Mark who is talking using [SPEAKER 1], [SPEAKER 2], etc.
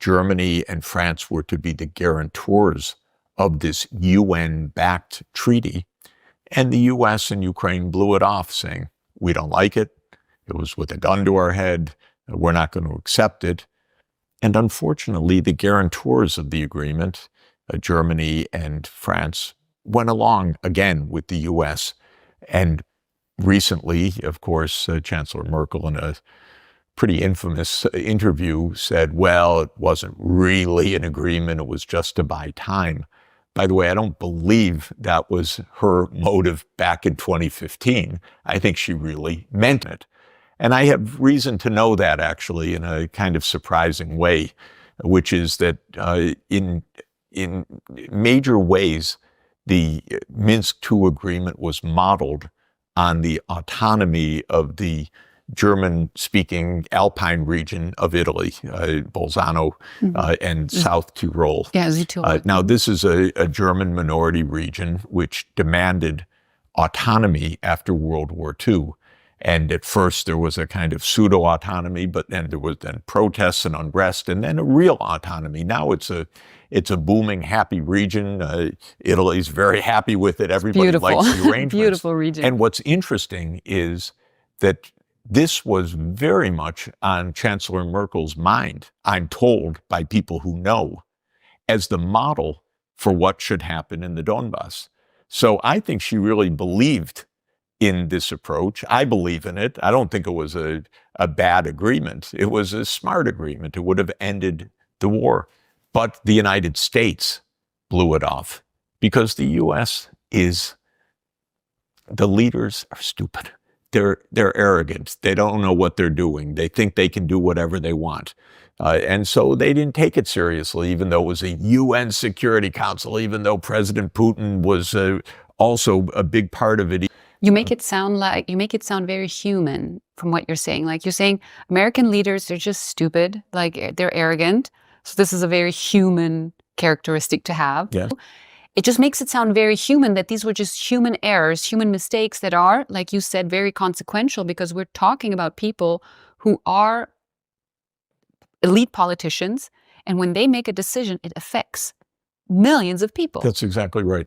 [SPEAKER 1] Germany and France were to be the guarantors of this UN-backed treaty. And the US and Ukraine blew it off, saying, we don't like it. It was with a gun to our head. We're not going to accept it. And unfortunately, the guarantors of the agreement, Germany and France, went along again with the US. And recently, of course, Chancellor Merkel, in a pretty infamous interview, said, well, it wasn't really an agreement. It was just to buy time. By the way, I don't believe that was her motive back in 2015. I think she really meant it. And I have reason to know that, actually, in a kind of surprising way, which is that in major ways, the Minsk II agreement was modeled on the autonomy of the German-speaking Alpine region of Italy, Bolzano and South Tyrol.
[SPEAKER 2] Yeah, Tyrol.
[SPEAKER 1] Now, this is a German minority region which demanded autonomy after World War II. And at first there was a kind of pseudo-autonomy, but then there was protests and unrest, and then a real autonomy. Now it's a booming, happy region. Italy's very happy with it. Everybody likes the arrangements.
[SPEAKER 2] Beautiful region.
[SPEAKER 1] And what's interesting is that this was very much on Chancellor Merkel's mind, I'm told by people who know, as the model for what should happen in the Donbass. So I think she really believed in this approach. I believe in it. I don't think it was a bad agreement. It was a smart agreement. It would have ended the war. But the United States blew it off because the U.S. the leaders are stupid. They're arrogant. They don't know what they're doing. They think they can do whatever they want. And so they didn't take it seriously, even though it was a UN Security Council, even though President Putin was also a big part of it.
[SPEAKER 2] You make it sound very human from what you're saying. Like you're saying American leaders are just stupid, like they're arrogant. So this is a very human characteristic to have.
[SPEAKER 1] Yes.
[SPEAKER 2] It just makes it sound very human that these were just human errors, human mistakes that are, like you said, very consequential because we're talking about people who are elite politicians. And when they make a decision, it affects millions of people.
[SPEAKER 1] That's exactly right.